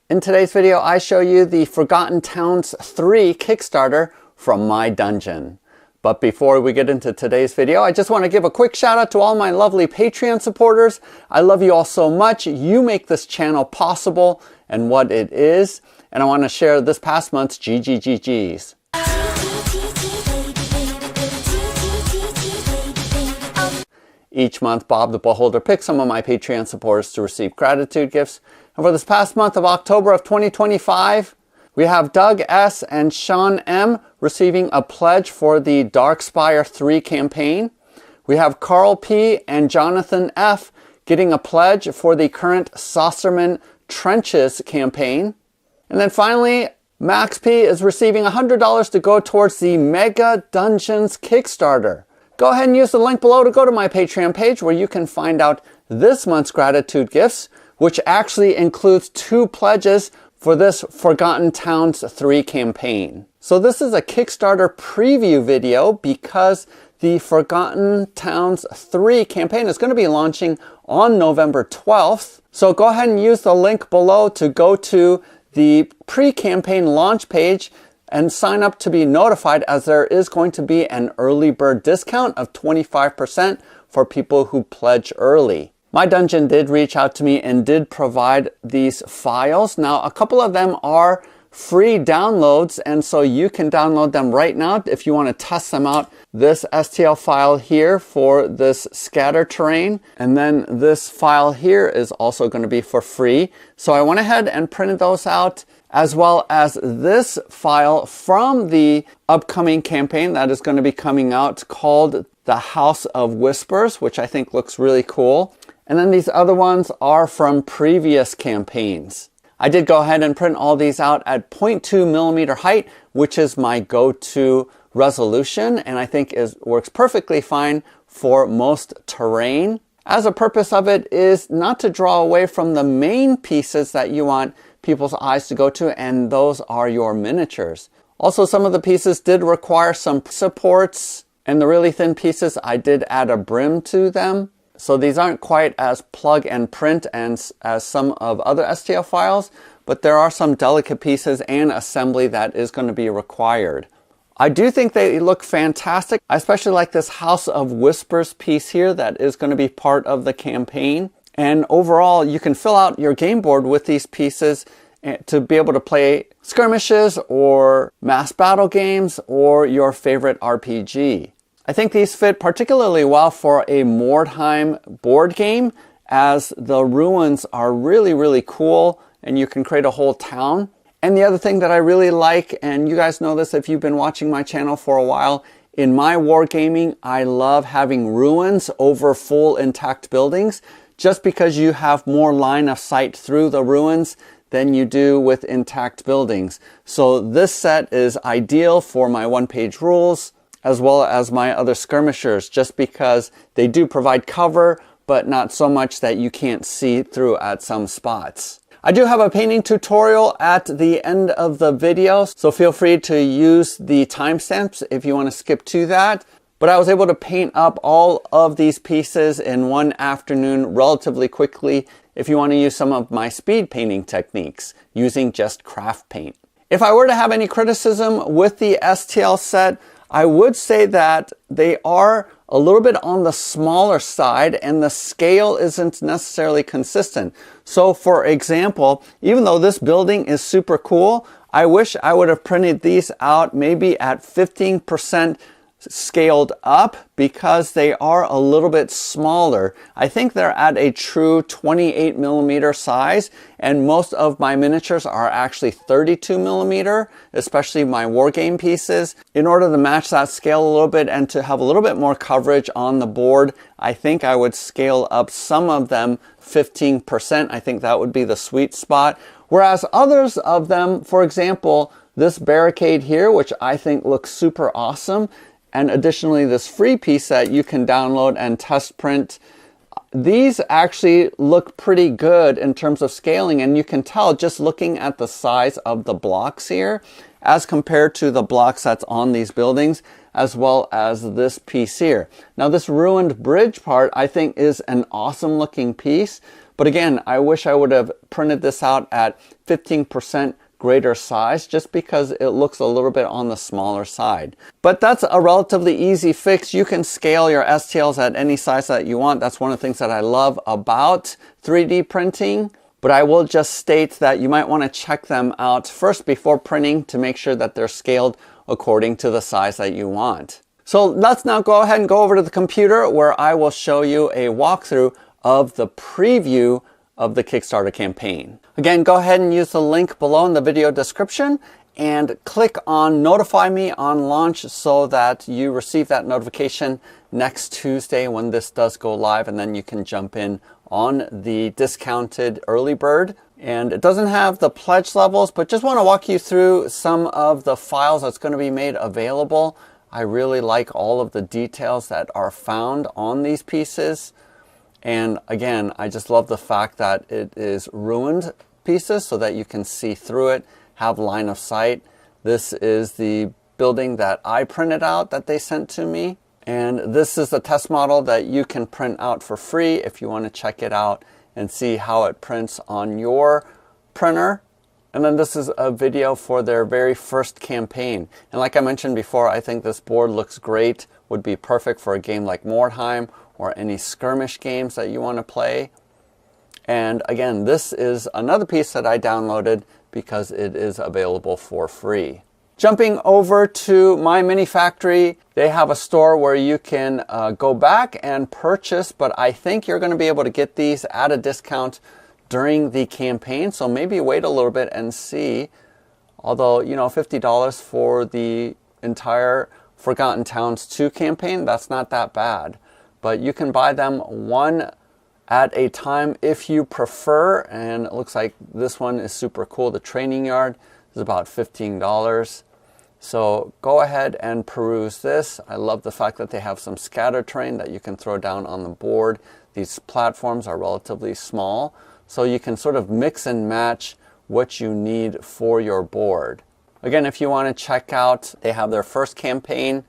In today's video, I show you the Forgotten Towns 3 Kickstarter from My Dungeon. But before we get into today's video, I just want to give a quick shout out to all my lovely Patreon supporters. I love you all so much. You make this channel possible and what it is. And I want to share this past month's GGGGs. Each month, Bob the Beholder picks some of my Patreon supporters to receive gratitude gifts. And for this past month of October of 2025, we have Doug S. and Sean M. receiving a pledge for the Darkspire 3 campaign. We have Carl P. and Jonathan F. getting a pledge for the current Saucerman Trenches campaign. And then finally, Max P. is receiving $100 to go towards the Mega Dungeons Kickstarter. Go ahead and use the link below to go to my Patreon page where you can find out this month's gratitude gifts, which actually includes 2 pledges for this Forgotten Towns 3 campaign. So this is a Kickstarter preview video because the Forgotten Towns 3 campaign is going to be launching on November 12th. So go ahead and use the link below to go to the pre-campaign launch page and sign up to be notified, as there is going to be an early bird discount of 25% for people who pledge early. My Dungeon did reach out to me and did provide these files. Now, a couple of them are free downloads, and so you can download them right now if you want to test them out. This STL file here for this scatter terrain, and then this file here is also going to be for free. So I went ahead and printed those out, as well as this file from the upcoming campaign that is going to be coming out called The House of Whispers, which I think looks really cool. And then these other ones are from previous campaigns. I did go ahead and print all these out at 0.2 millimeter height, which is my go-to resolution, and I think works perfectly fine for most terrain. As a purpose of it is not to draw away from the main pieces that you want people's eyes to go to, and those are your miniatures. Also, some of the pieces did require some supports, and the really thin pieces, I did add a brim to them. So these aren't quite as plug and print as some of other STL files, but there are some delicate pieces and assembly that is going to be required. I do think they look fantastic. I especially like this House of Whispers piece here that is going to be part of the campaign. And overall, you can fill out your game board with these pieces to be able to play skirmishes or mass battle games or your favorite RPG. I think these fit particularly well for a Mordheim board game, as the ruins are really, really cool and you can create a whole town. And the other thing that I really like, and you guys know this if you've been watching my channel for a while, in my wargaming, I love having ruins over full intact buildings, just because you have more line of sight through the ruins than you do with intact buildings. So this set is ideal for my one-page rules, as well as my other skirmishers, just because they do provide cover, but not so much that you can't see through at some spots. I do have a painting tutorial at the end of the video, so feel free to use the timestamps if you want to skip to that. But I was able to paint up all of these pieces in one afternoon relatively quickly if you want to use some of my speed painting techniques using just craft paint. If I were to have any criticism with the STL set, I would say that they are a little bit on the smaller side and the scale isn't necessarily consistent. So for example, even though this building is super cool, I wish I would have printed these out maybe at 15% scaled up, because they are a little bit smaller. I think they're at a true 28 millimeter size, and most of my miniatures are actually 32 millimeter, especially my wargame pieces. In order to match that scale a little bit and to have a little bit more coverage on the board, I think I would scale up some of them 15%. I think that would be the sweet spot. Whereas others of them, for example, this barricade here, which I think looks super awesome, and additionally this free piece that you can download and test print, these actually look pretty good in terms of scaling, and you can tell just looking at the size of the blocks here as compared to the blocks that's on these buildings, as well as this piece here. Now this ruined bridge part I think is an awesome looking piece, But again, I wish I would have printed this out at 15% greater size just because it looks a little bit on the smaller side. But that's a relatively easy fix. You can scale your STLs at any size that you want. That's one of the things that I love about 3D printing. But I will just state that you might want to check them out first before printing to make sure that they're scaled according to the size that you want. So let's now go ahead and go over to the computer where I will show you a walkthrough of the preview of the Kickstarter campaign. Again, go ahead and use the link below in the video description and click on notify me on launch so that you receive that notification next Tuesday when this does go live, and then you can jump in on the discounted early bird. And it doesn't have the pledge levels, but just want to walk you through some of the files that's going to be made available. I really like all of the details that are found on these pieces. And again, I just love the fact that it is ruined pieces so that you can see through it, have line of sight. This is the building that I printed out that they sent to me. And this is the test model that you can print out for free if you want to check it out and see how it prints on your printer. And then this is a video for their very first campaign. And like I mentioned before, I think this board looks great, would be perfect for a game like Mordheim or any skirmish games that you want to play. And again, this is another piece that I downloaded because it is available for free. Jumping over to MyMiniFactory, they have a store where you can go back and purchase, but I think you're going to be able to get these at a discount during the campaign. So maybe wait a little bit and see. Although, you know, $50 for the entire Forgotten Towns 2 campaign, that's not that bad. But you can buy them one at a time if you prefer. And it looks like this one is super cool. The training yard is about $15. So go ahead and peruse this. I love the fact that they have some scatter terrain that you can throw down on the board. These platforms are relatively small, so you can sort of mix and match what you need for your board. Again, if you want to check out, they have their first campaign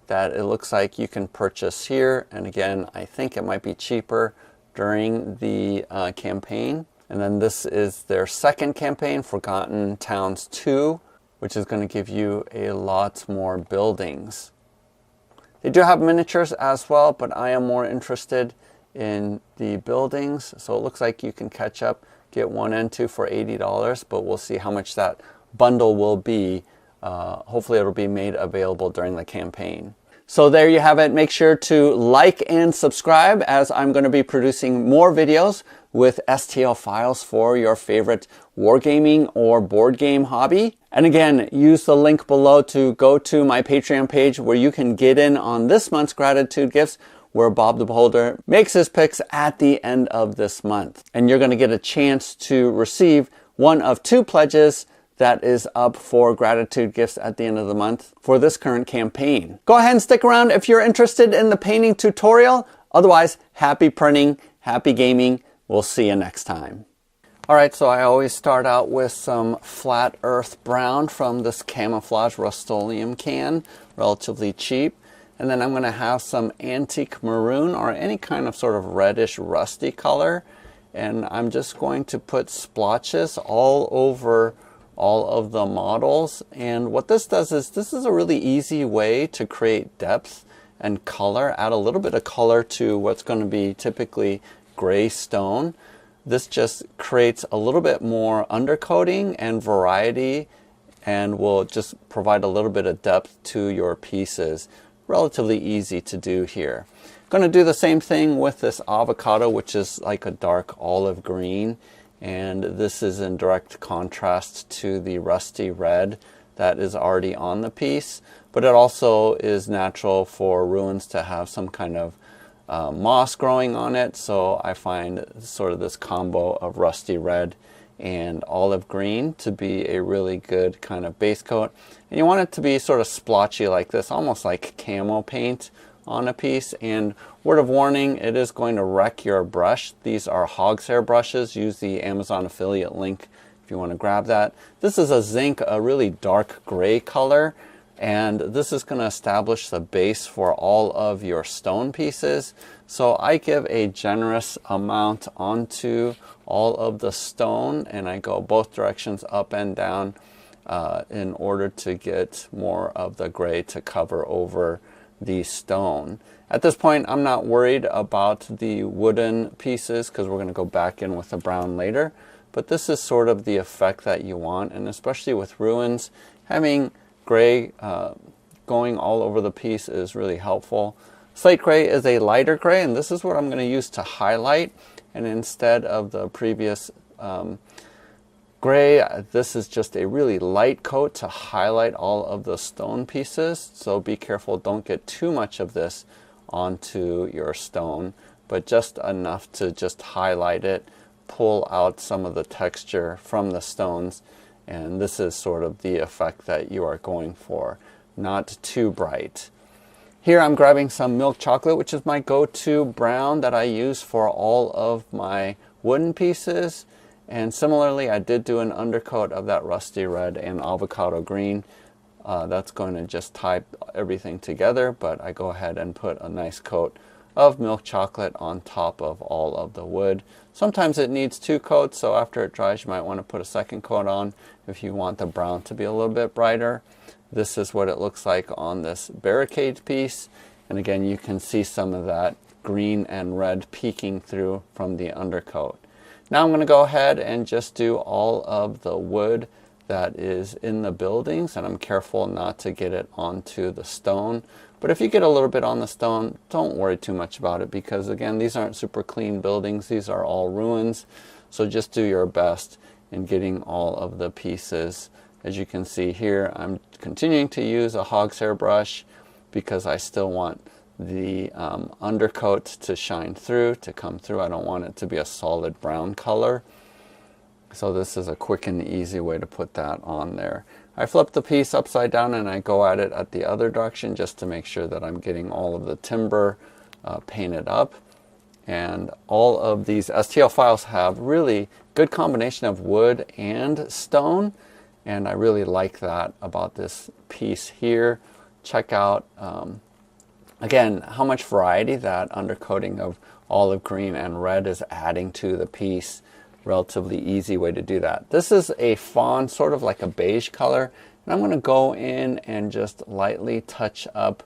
that it looks like you can purchase here. And again, I think it might be cheaper during the campaign. And then this is their second campaign, Forgotten Towns 2, which is going to give you a lot more buildings. They do have miniatures as well, but I am more interested in the buildings. So it looks like you can catch up, get 1 and 2 for $80, but we'll see how much that bundle will be. Hopefully it'll be made available during the campaign. So there you have it. Make sure to like and subscribe as I'm going to be producing more videos with STL files for your favorite wargaming or board game hobby. And again, use the link below to go to my Patreon page where you can get in on this month's gratitude gifts, where Bob the Beholder makes his picks at the end of this month. And you're going to get a chance to receive one of 2 pledges that is up for gratitude gifts at the end of the month for this current campaign. Go ahead and stick around if you're interested in the painting tutorial. Otherwise, happy printing, happy gaming. We'll see you next time. All right, so I always start out with some flat earth brown from this camouflage Rust-Oleum can, relatively cheap. And then I'm going to have some antique maroon or any kind of sort of reddish rusty color. And I'm just going to put splotches all over all of the models. And what this does is this is a really easy way to create depth and color, add a little bit of color to what's going to be typically gray stone. This just creates a little bit more undercoating and variety and will just provide a little bit of depth to your pieces. Relatively easy to do here. I'm going to do the same thing with this avocado, which is like a dark olive green. And this is in direct contrast to the rusty red that is already on the piece. But it also is natural for ruins to have some kind of moss growing on it. So I find sort of this combo of rusty red and olive green to be a really good kind of base coat. And you want it to be sort of splotchy like this, almost like camo paint on a piece. And word of warning, it is going to wreck your brush. These are hog's hair brushes. Use the Amazon affiliate link if you want to grab that. This is a zinc, a really dark gray color. and this is going to establish the base for all of your stone pieces. So I give a generous amount onto all of the stone, and I go both directions, up and down, in order to get more of the gray to cover over the stone. At this point, I'm not worried about the wooden pieces because we're going to go back in with the brown later. But this is sort of the effect that you want, and especially with ruins, having gray going all over the piece is really helpful. Slate gray is a lighter gray, and this is what I'm going to use to highlight. And instead of the previous gray, this is just a really light coat to highlight all of the stone pieces. So be careful, don't get too much of this onto your stone, but just enough to just highlight it, pull out some of the texture from the stones, and this is sort of the effect that you are going for, not too bright. Here I'm grabbing some milk chocolate, which is my go-to brown that I use for all of my wooden pieces. And similarly, I did do an undercoat of that rusty red and avocado green. That's going to just tie everything together, but I go ahead and put a nice coat of milk chocolate on top of all of the wood. Sometimes it needs 2 coats, so after it dries you might want to put a second coat on if you want the brown to be a little bit brighter. This is what it looks like on this barricade piece, and again you can see some of that green and red peeking through from the undercoat. Now I'm going to go ahead and just do all of the wood that is in the buildings, and I'm careful not to get it onto the stone. But if you get a little bit on the stone, don't worry too much about it, because again, these aren't super clean buildings. These are all ruins. So just do your best in getting all of the pieces. As you can see here, I'm continuing to use a hog's hair brush because I still want the undercoat to shine through, to come through. I don't want it to be a solid brown color. So this is a quick and easy way to put that on there. I flip the piece upside down and I go at it at the other direction just to make sure that I'm getting all of the timber painted up. And all of these STL files have really good combination of wood and stone, and I really like that about this piece here. Check out again how much variety that undercoating of olive green and red is adding to the piece. Relatively easy way to do that. This is a fawn, sort of like a beige color, and I'm going to go in and just lightly touch up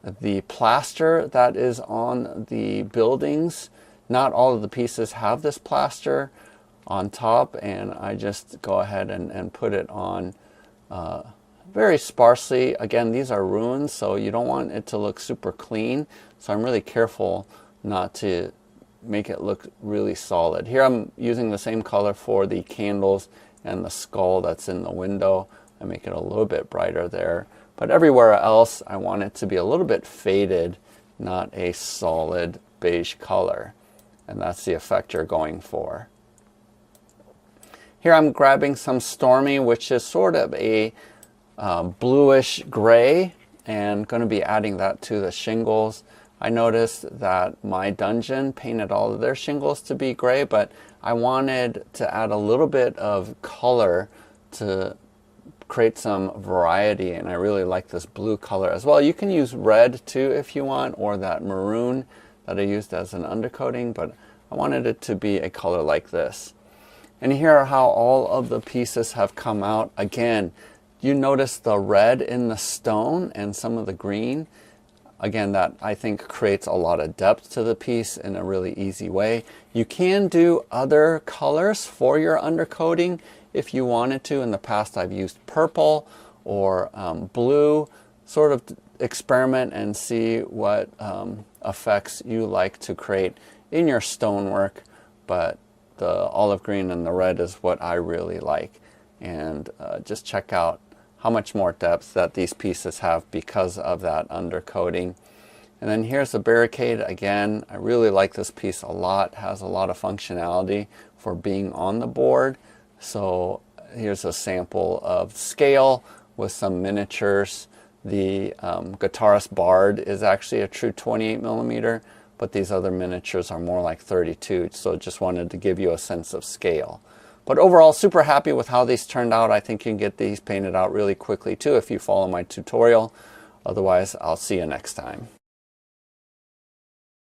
the plaster that is on the buildings. Not all of the pieces have this plaster on top, and I just go ahead and put it on very sparsely. Again, these are ruins, so you don't want it to look super clean, so I'm really careful not to make it look really solid. Here I'm using the same color for the candles and the skull that's in the window. I make it a little bit brighter there, but everywhere else I want it to be a little bit faded, not a solid beige color, and that's the effect you're going for. Here I'm grabbing some Stormy, which is sort of a bluish gray, and going to be adding that to the shingles. I noticed that my dungeon painted all of their shingles to be gray, but I wanted to add a little bit of color to create some variety, and I really like this blue color as well. You can use red too if you want, or that maroon that I used as an undercoating, but I wanted it to be a color like this. And here are how all of the pieces have come out. Again, you notice the red in the stone and some of the green. Again, that I think creates a lot of depth to the piece in a really easy way. You can do other colors for your undercoating if you wanted to. In the past, I've used purple or blue. Sort of experiment and see what effects you like to create in your stonework. But the olive green and the red is what I really like. And just check out how much more depth that these pieces have because of that undercoating. And then here's the barricade. Again, I really like this piece a lot. It has a lot of functionality for being on the board. So here's a sample of scale with some miniatures. The Guitarist Bard is actually a true 28mm, but these other miniatures are more like 32, so just wanted to give you a sense of scale. But overall, super happy with how these turned out. I think you can get these painted out really quickly too if you follow my tutorial. Otherwise, I'll see you next time.